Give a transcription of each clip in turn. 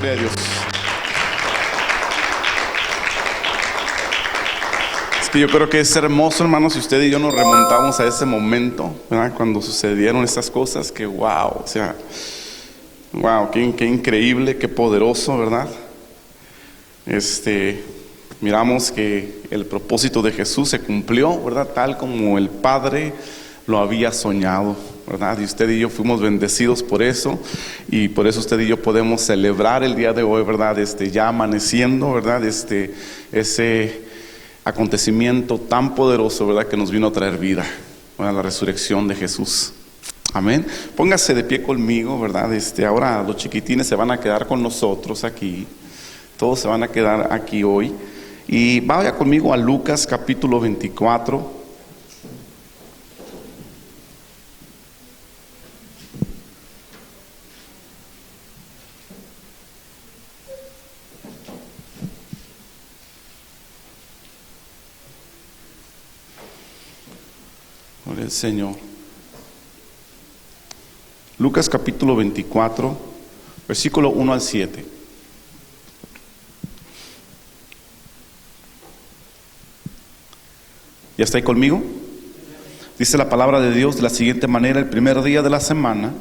Gloria a Dios. Es que yo creo que es hermoso, hermanos, si usted y yo nos remontamos a ese momento, ¿verdad? Cuando sucedieron estas cosas, que wow, o sea, wow, qué increíble, qué poderoso, ¿verdad? Miramos que el propósito de Jesús se cumplió, ¿verdad? Tal como el Padre lo había soñado, ¿verdad? Y usted y yo fuimos bendecidos por eso, y por eso usted y yo podemos celebrar el día de hoy, ¿verdad? Ya amaneciendo, ¿verdad? Ese acontecimiento tan poderoso, ¿verdad? Que nos vino a traer vida, ¿verdad? La resurrección de Jesús. Amén. Póngase de pie conmigo, ¿verdad? Ahora los chiquitines se van a quedar con nosotros aquí. Todos se van a quedar aquí hoy. Y vaya conmigo a Lucas capítulo 24. Gloria al Señor. Lucas capítulo 24, versículo 1 al 7. ¿Ya está ahí conmigo? Dice la palabra de Dios de la siguiente manera: el primer día de la semana,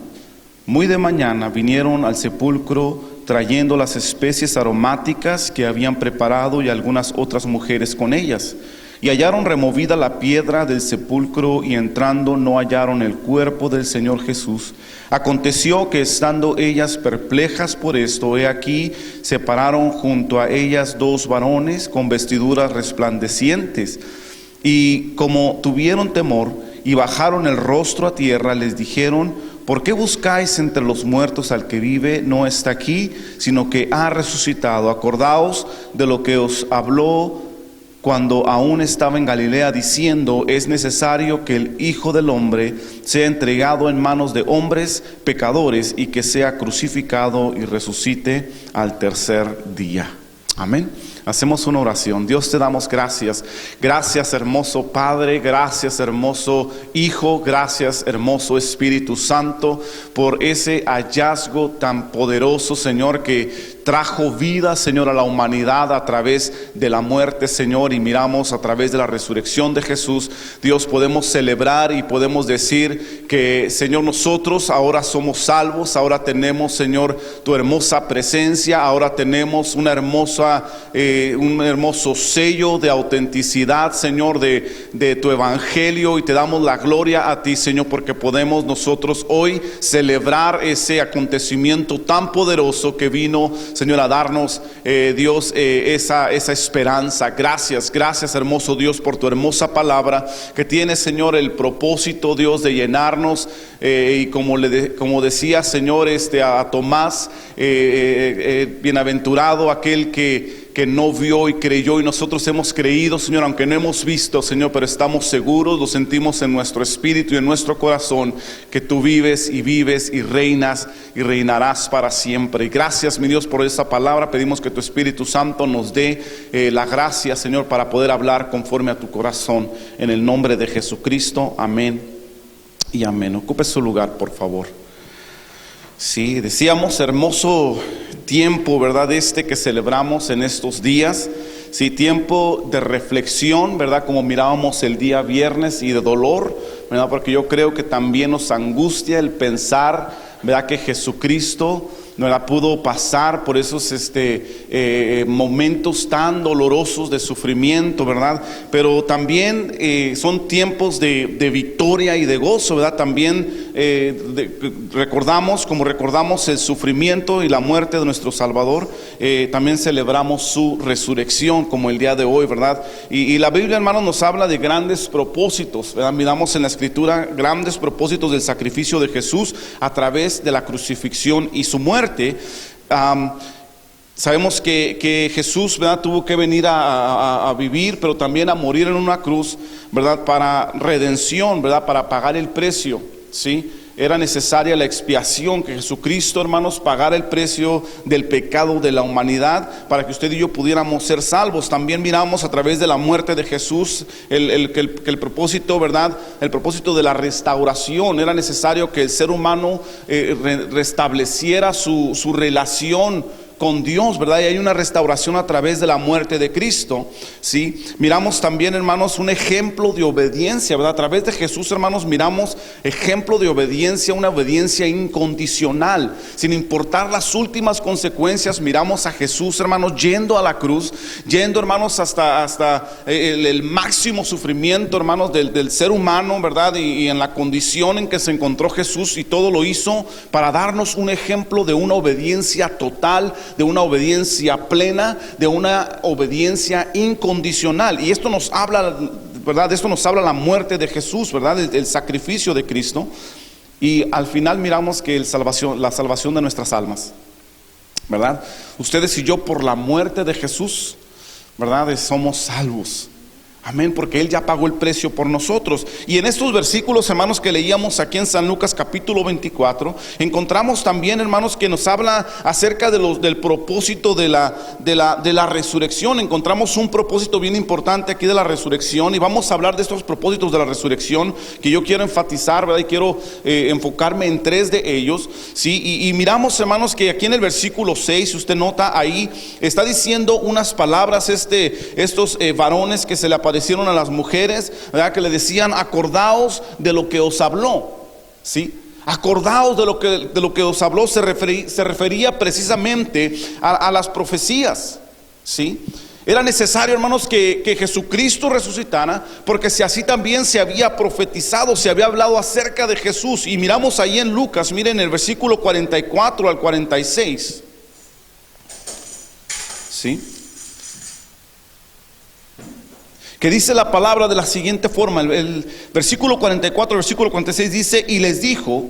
muy de mañana, vinieron al sepulcro trayendo las especies aromáticas que habían preparado y algunas otras mujeres con ellas. Y hallaron removida la piedra del sepulcro, y entrando no hallaron el cuerpo del Señor Jesús. Aconteció que estando ellas perplejas por esto, he aquí se pararon junto a ellas dos varones con vestiduras resplandecientes. Y como tuvieron temor y bajaron el rostro a tierra, les dijeron: ¿por qué buscáis entre los muertos al que vive? No está aquí, sino que ha resucitado. Acordaos de lo que os habló cuando aún estaba en Galilea, diciendo: es necesario que el Hijo del Hombre sea entregado en manos de hombres pecadores, y que sea crucificado y resucite al tercer día. Amén. Hacemos una oración. Dios, te damos gracias. Gracias, hermoso Padre. Gracias, hermoso Hijo. Gracias, hermoso Espíritu Santo, por ese hallazgo tan poderoso, Señor, que trajo vida, Señor, a la humanidad a través de la muerte, Señor, y miramos a través de la resurrección de Jesús. Dios, podemos celebrar y podemos decir que, Señor, nosotros ahora somos salvos. Ahora tenemos, Señor, tu hermosa presencia. Ahora tenemos un hermoso sello de autenticidad, Señor, de tu evangelio, y te damos la gloria a ti, Señor, porque podemos nosotros hoy celebrar ese acontecimiento tan poderoso que vino, Señor, a darnos, Dios, esa esperanza. Gracias, hermoso Dios, por tu hermosa palabra que tiene, Señor, el propósito, Dios, de llenarnos, y como decía, Señor, a Tomás, bienaventurado aquel que no vio y creyó, y nosotros hemos creído, Señor, aunque no hemos visto, Señor, pero estamos seguros, lo sentimos en nuestro espíritu y en nuestro corazón, que tú vives y reinas y reinarás para siempre. Y gracias, mi Dios, por esta palabra. Pedimos que tu Espíritu Santo nos dé la gracia, Señor, para poder hablar conforme a tu corazón, en el nombre de Jesucristo. Amén y amén. Ocupe su lugar, por favor. Sí, decíamos, hermoso tiempo, ¿verdad? Que celebramos en estos días. Sí, tiempo de reflexión, ¿verdad? Como mirábamos el día viernes, y de dolor, ¿verdad? Porque yo creo que también nos angustia el pensar, ¿verdad?, que Jesucristo no la pudo pasar por esos momentos tan dolorosos de sufrimiento, ¿verdad? Pero también son tiempos de victoria y de gozo, ¿verdad? También recordamos el sufrimiento y la muerte de nuestro Salvador. También celebramos su resurrección, como el día de hoy, ¿verdad? Y la Biblia, hermanos, nos habla de grandes propósitos, ¿verdad? Miramos en la Escritura grandes propósitos del sacrificio de Jesús a través de la crucifixión y su muerte. Sabemos que Jesús, ¿verdad?, tuvo que venir a vivir, pero también a morir en una cruz, ¿verdad?, para redención, ¿verdad?, para pagar el precio, ¿sí? Era necesaria la expiación, que Jesucristo, hermanos, pagara el precio del pecado de la humanidad para que usted y yo pudiéramos ser salvos. También miramos a través de la muerte de Jesús el propósito, ¿verdad? El propósito de la restauración. Era necesario que el ser humano restableciera su relación con Dios, ¿verdad? Y hay una restauración a través de la muerte de Cristo, ¿sí? Miramos también, hermanos, un ejemplo de obediencia, ¿verdad? A través de Jesús, hermanos, miramos ejemplo de obediencia, una obediencia incondicional, sin importar las últimas consecuencias. Miramos a Jesús, hermanos, yendo a la cruz, yendo, hermanos, hasta el máximo sufrimiento, hermanos, del ser humano, ¿verdad? Y en la condición en que se encontró Jesús, y todo lo hizo para darnos un ejemplo de una obediencia total, de una obediencia plena, de una obediencia incondicional. Y esto nos habla, ¿verdad? De esto nos habla la muerte de Jesús, ¿verdad? El sacrificio de Cristo. Y al final miramos que la salvación de nuestras almas, ¿verdad? Ustedes y yo, por la muerte de Jesús, ¿verdad? Somos salvos. Amén, porque Él ya pagó el precio por nosotros. Y en estos versículos, hermanos, que leíamos aquí en San Lucas capítulo 24, encontramos también, hermanos, que nos habla acerca del propósito de la resurrección. Encontramos un propósito bien importante aquí de la resurrección, y vamos a hablar de estos propósitos de la resurrección que yo quiero enfatizar, ¿verdad? Y quiero enfocarme en 3 de ellos, ¿sí? Y miramos, hermanos, que aquí en el versículo 6, si usted nota ahí, está diciendo unas palabras estos varones que se le aparecieron a las mujeres, ¿verdad? Que le decían: acordaos de lo que os habló, ¿sí? Acordaos de lo que os habló. Se refería precisamente a las profecías, ¿sí? Era necesario, hermanos, que Jesucristo resucitara, porque si así también se había profetizado, se había hablado acerca de Jesús. Y miramos ahí en Lucas, miren el versículo 44 al 46, ¿sí? Que dice la palabra de la siguiente forma. El versículo 44, versículo 46 dice: y les dijo: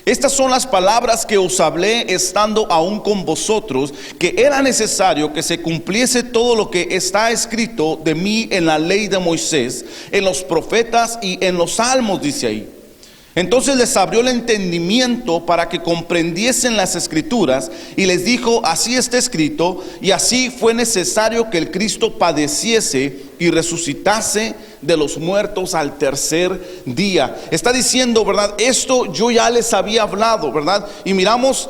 estas son las palabras que os hablé estando aún con vosotros, que era necesario que se cumpliese todo lo que está escrito de mí en la ley de Moisés, en los profetas y en los salmos, dice ahí. Entonces les abrió el entendimiento para que comprendiesen las escrituras, y les dijo: así está escrito, y así fue necesario que el Cristo padeciese y resucitase de los muertos al tercer día. Está diciendo, ¿verdad? Esto yo ya les había hablado, ¿verdad? Y miramos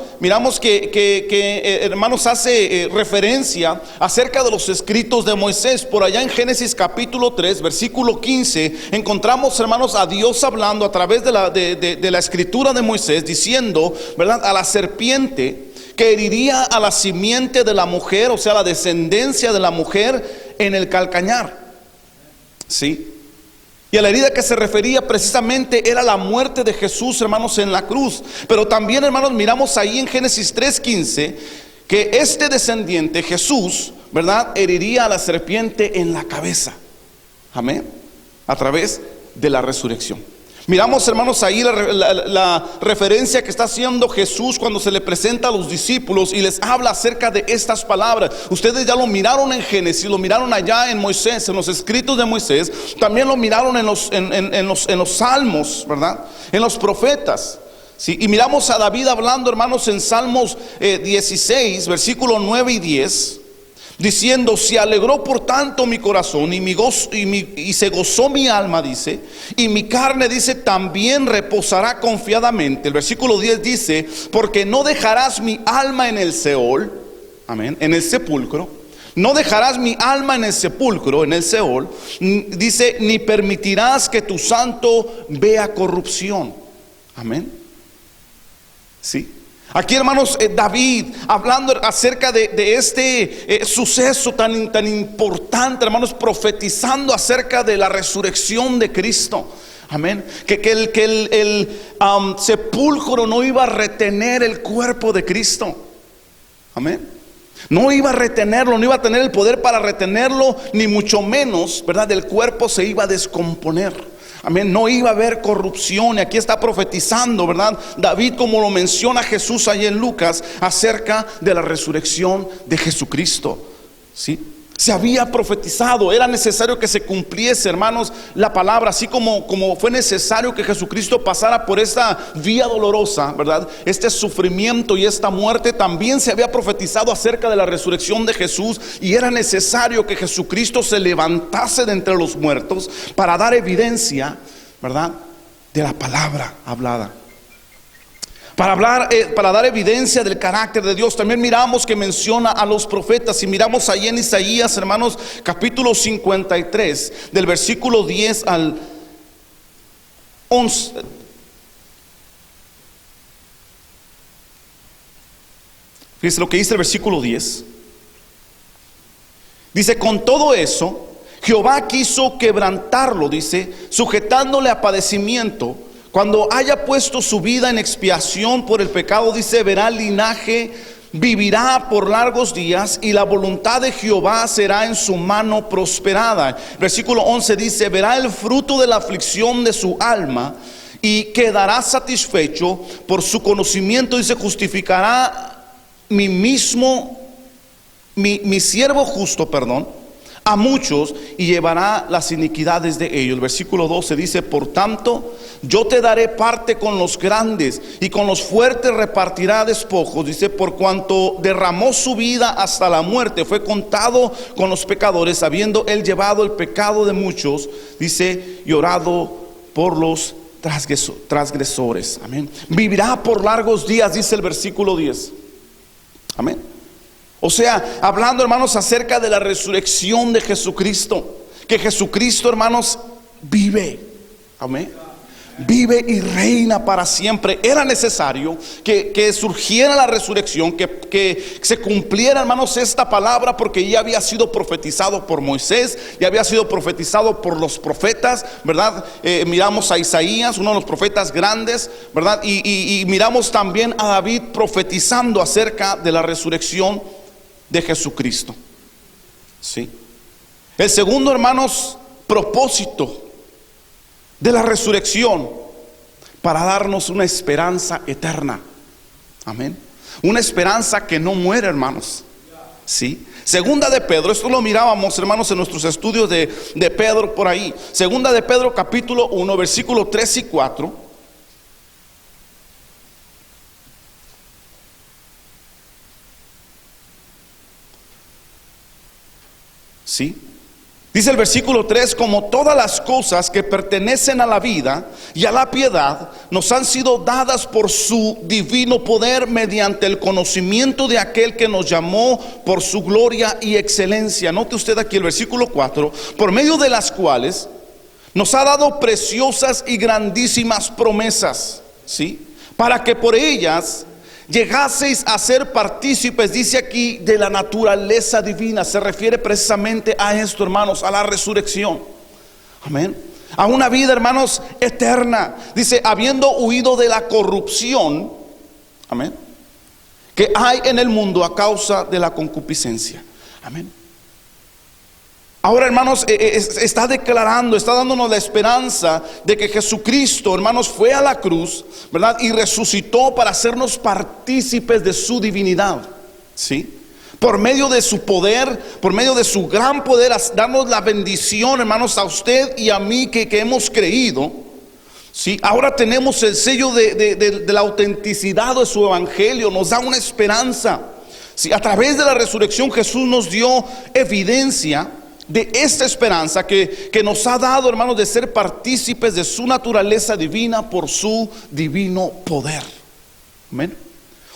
que hermanos, hace referencia acerca de los escritos de Moisés. Por allá en Génesis capítulo 3, versículo 15, encontramos, hermanos, a Dios hablando a través de la escritura de Moisés, diciendo, ¿verdad?, a la serpiente que heriría a la simiente de la mujer, o sea, la descendencia de la mujer, en el calcañar, ¿sí? Y a la herida que se refería precisamente era la muerte de Jesús, hermanos, en la cruz. Pero también, hermanos, miramos ahí en Génesis 3:15 que este descendiente, Jesús, ¿verdad?, heriría a la serpiente en la cabeza. Amén. A través de la resurrección. Miramos, hermanos, ahí la referencia que está haciendo Jesús cuando se le presenta a los discípulos y les habla acerca de estas palabras. Ustedes ya lo miraron en Génesis, lo miraron allá en Moisés, en los escritos de Moisés. También lo miraron en los salmos, ¿verdad? En los profetas, ¿sí? Y miramos a David hablando, hermanos, en Salmos 16, versículos 9 y 10. Diciendo: se alegró por tanto mi corazón y se gozó mi alma, dice, y mi carne, dice, también reposará confiadamente. El versículo 10 dice: porque no dejarás mi alma en el Seol, amén, en el sepulcro. No dejarás mi alma en el sepulcro, en el Seol, dice, ni permitirás que tu santo vea corrupción. Amén. Sí. Aquí, hermanos, David hablando acerca de este suceso tan importante, hermanos, profetizando acerca de la resurrección de Cristo. Amén. Que el sepulcro no iba a retener el cuerpo de Cristo. Amén. No iba a retenerlo, no iba a tener el poder para retenerlo, ni mucho menos, ¿verdad? El cuerpo se iba a descomponer. Amén, no iba a haber corrupción. Y aquí está profetizando, ¿verdad?, David, como lo menciona Jesús ahí en Lucas, acerca de la resurrección de Jesucristo, ¿sí? Se había profetizado, era necesario que se cumpliese, hermanos, la palabra. Así como fue necesario que Jesucristo pasara por esta vía dolorosa, ¿verdad?, este sufrimiento y esta muerte, también se había profetizado acerca de la resurrección de Jesús. Y era necesario que Jesucristo se levantase de entre los muertos para dar evidencia, ¿verdad?, de la palabra hablada. para dar evidencia del carácter de Dios. También miramos que menciona a los profetas, y miramos ahí en Isaías, hermanos, capítulo 53, del versículo 10 al 11. Fíjense lo que dice el versículo 10. Dice: con todo eso, Jehová quiso quebrantarlo, dice, sujetándole a padecimiento. Cuando haya puesto su vida en expiación por el pecado, dice, verá el linaje, vivirá por largos días, y la voluntad de Jehová será en su mano prosperada. Versículo 11 dice: verá el fruto de la aflicción de su alma y quedará satisfecho. Por su conocimiento, dice, justificará mi siervo justo, a muchos, y llevará las iniquidades de ellos. El versículo 12 dice: por tanto, yo te daré parte con los grandes, y con los fuertes repartirá despojos. Dice: por cuanto derramó su vida hasta la muerte, fue contado con los pecadores, habiendo él llevado el pecado de muchos, dice, y orado por los transgresores. Amén. Vivirá por largos días, dice el versículo 10. Amén. O sea, hablando, hermanos, acerca de la resurrección de Jesucristo, que Jesucristo, hermanos, vive. Amén. Vive y reina para siempre. Era necesario que surgiera la resurrección, que se cumpliera, hermanos, esta palabra, porque ya había sido profetizado por Moisés, ya había sido profetizado por los profetas, ¿verdad? Miramos a Isaías, uno de los profetas grandes, ¿verdad? Y miramos también a David profetizando acerca de la resurrección de Jesucristo. ¿Sí? El segundo, hermanos, propósito de la resurrección, para darnos una esperanza eterna. Amén. Una esperanza que no muere, hermanos. ¿Sí? Segunda de Pedro, esto lo mirábamos, hermanos, en nuestros estudios de Pedro por ahí. Segunda de Pedro, capítulo 1, versículo 3 y 4. ¿Sí? Dice el versículo 3: como todas las cosas que pertenecen a la vida y a la piedad nos han sido dadas por su divino poder, mediante el conocimiento de aquel que nos llamó por su gloria y excelencia. Note usted aquí el versículo 4: por medio de las cuales nos ha dado preciosas y grandísimas promesas, ¿sí? Para que por ellas llegaseis a ser partícipes, dice aquí, de la naturaleza divina. Se refiere precisamente a esto, hermanos, a la resurrección. Amén. A una vida, hermanos, eterna. Dice: habiendo huido de la corrupción, amén, que hay en el mundo a causa de la concupiscencia. Amén. Ahora, hermanos, está declarando, está dándonos la esperanza de que Jesucristo, hermanos, fue a la cruz, ¿verdad? Y resucitó para hacernos partícipes de su divinidad, ¿sí? Por medio de su poder, por medio de su gran poder, darnos la bendición, hermanos, a usted y a mí que hemos creído, ¿sí? Ahora tenemos el sello de la autenticidad de su evangelio. Nos da una esperanza, ¿sí? A través de la resurrección, Jesús nos dio evidencia de esta esperanza que nos ha dado, hermanos, de ser partícipes de su naturaleza divina por su divino poder. Amén.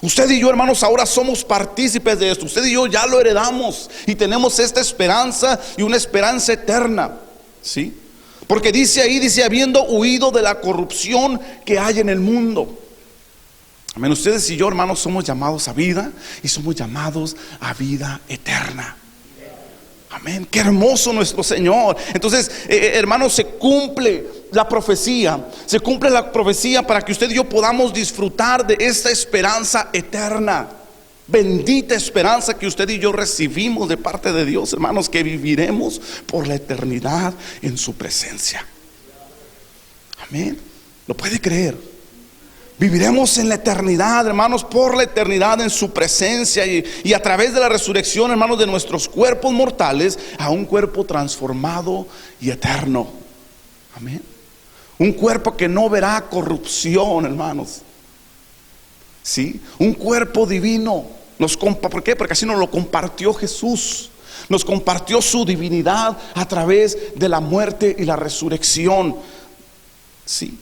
Usted y yo, hermanos, ahora somos partícipes de esto. Usted y yo ya lo heredamos y tenemos esta esperanza, y una esperanza eterna, ¿sí? Porque dice ahí, dice: habiendo huido de la corrupción que hay en el mundo. Amén. Ustedes y yo, hermanos, somos llamados a vida, y somos llamados a vida eterna. Amén. Qué hermoso nuestro Señor. Entonces, hermanos, se cumple la profecía. Se cumple la profecía para que usted y yo podamos disfrutar de esta esperanza eterna. Bendita esperanza que usted y yo recibimos de parte de Dios, hermanos, que viviremos por la eternidad en su presencia. Amén. ¿Lo puede creer? Viviremos en la eternidad, hermanos, por la eternidad en su presencia, y a través de la resurrección, hermanos, de nuestros cuerpos mortales a un cuerpo transformado y eterno. Amén. Un cuerpo que no verá corrupción, hermanos. ¿Sí? Un cuerpo divino. ¿Por qué? Porque así nos lo compartió Jesús. Nos compartió su divinidad a través de la muerte y la resurrección. ¿Sí?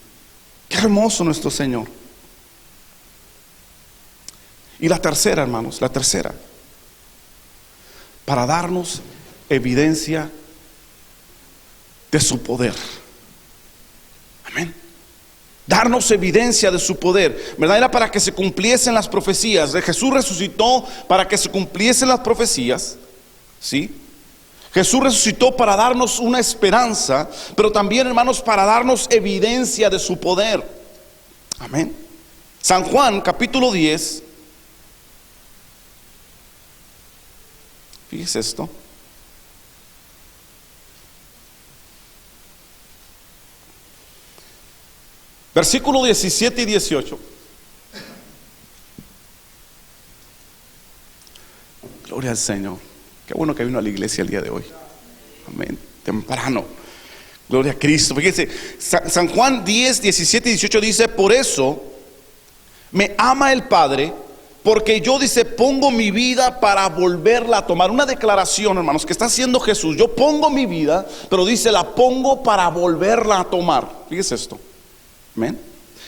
Qué hermoso nuestro Señor. Y la tercera, hermanos, la tercera, para darnos evidencia de su poder. Amén. Darnos evidencia de su poder, ¿verdad? Era para que se cumpliesen las profecías. Jesús resucitó para que se cumpliesen las profecías, ¿sí? Jesús resucitó para darnos una esperanza, pero también, hermanos, para darnos evidencia de su poder. Amén. San Juan, capítulo 10. Fíjese esto. Versículo 17 y 18. Gloria al Señor. Qué bueno que vino a la iglesia el día de hoy. Amén. Temprano. Gloria a Cristo. Fíjense, San Juan 10, 17 y 18 dice: por eso me ama el Padre, porque yo, dice, pongo mi vida para volverla a tomar. Una declaración, hermanos, que está haciendo Jesús. Yo pongo mi vida, pero dice, la pongo para volverla a tomar. Fíjese esto. Amén.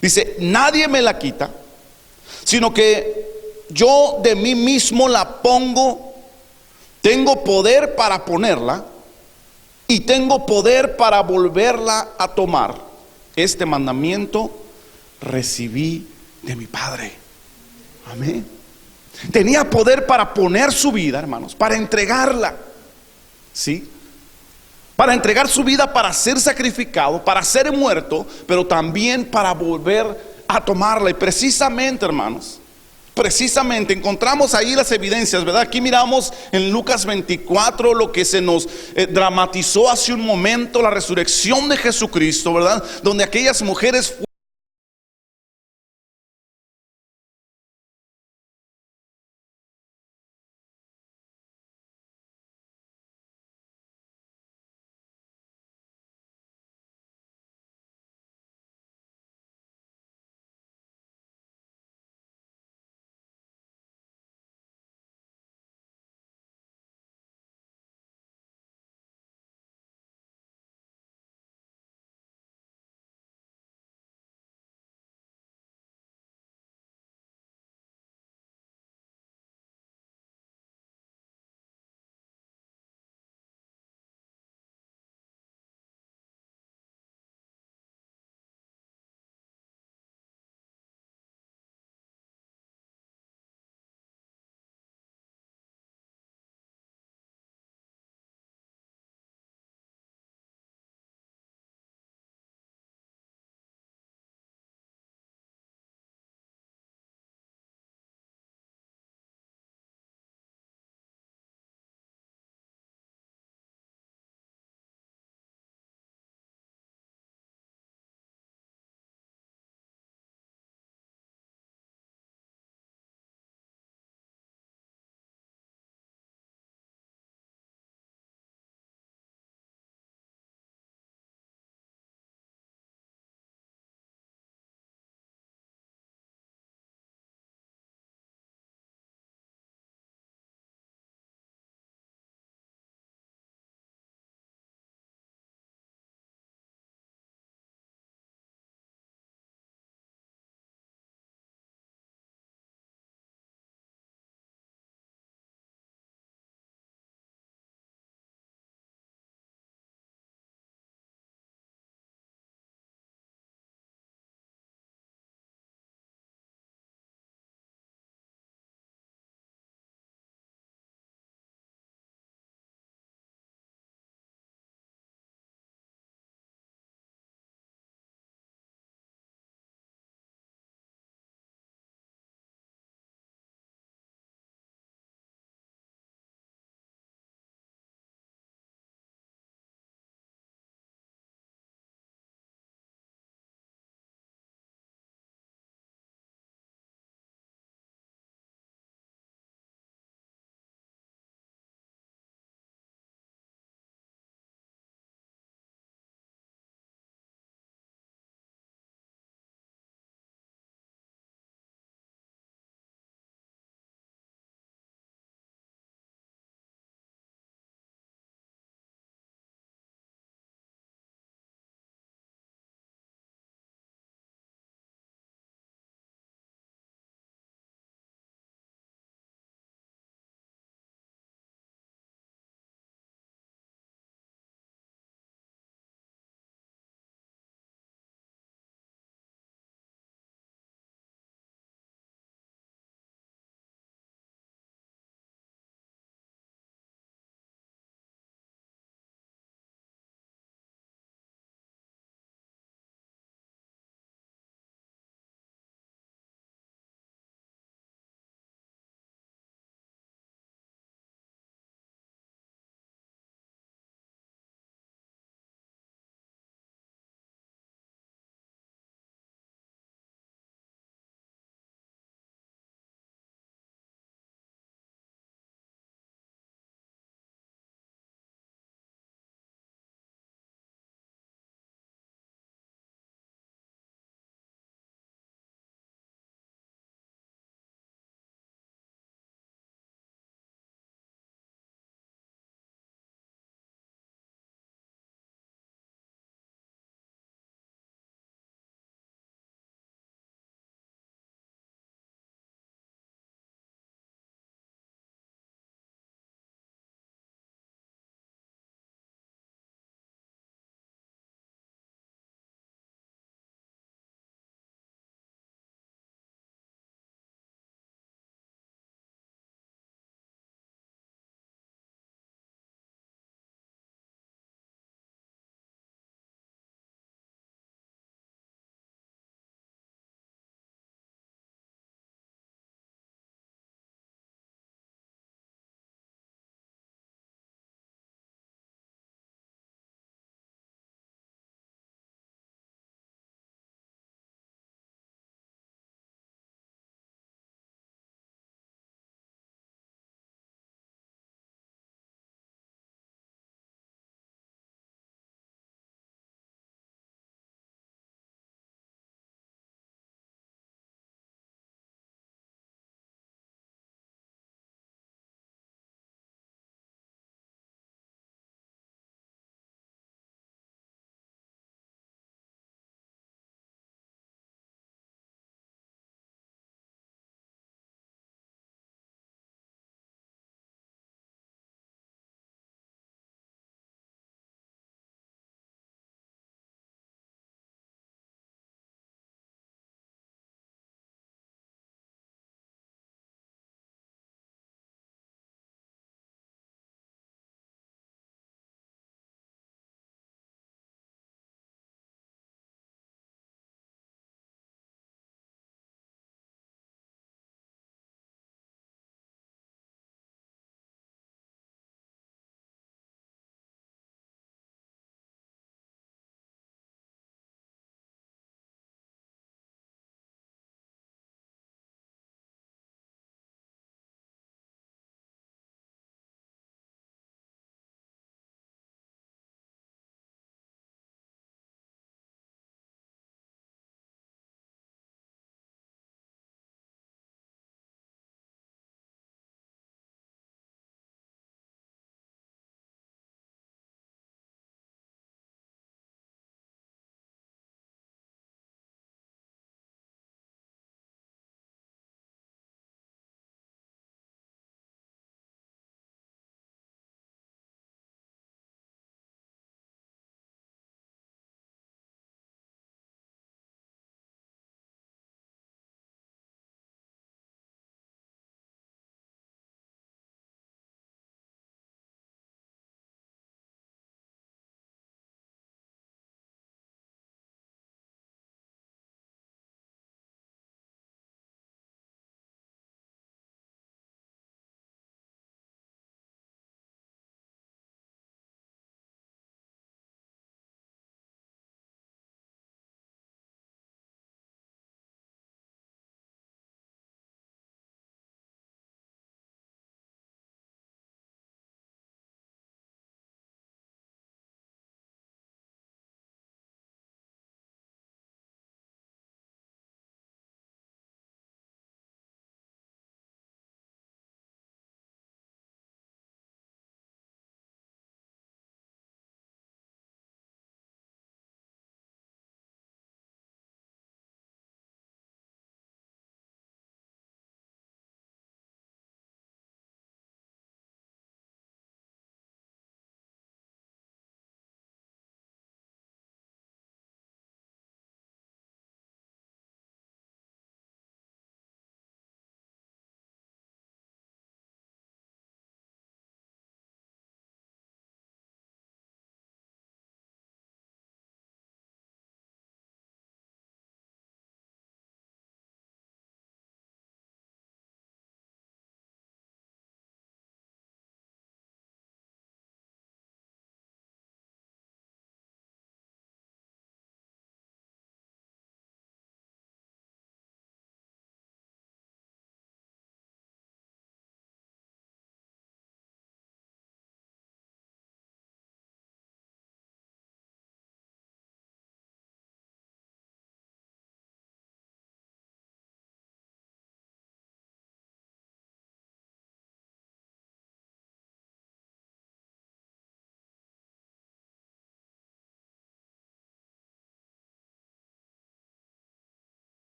Dice, nadie me la quita, sino que yo de mí mismo la pongo. Tengo poder para ponerla y tengo poder para volverla a tomar. Este mandamiento recibí de mi Padre. Amén. Tenía poder para poner su vida, hermanos, para entregarla, ¿sí? Para entregar su vida, para ser sacrificado, para ser muerto, pero también para volver a tomarla. Y precisamente, hermanos, precisamente encontramos ahí las evidencias, ¿verdad? Aquí miramos en Lucas 24 lo que se nos dramatizó hace un momento, la resurrección de Jesucristo, ¿verdad? Donde aquellas mujeres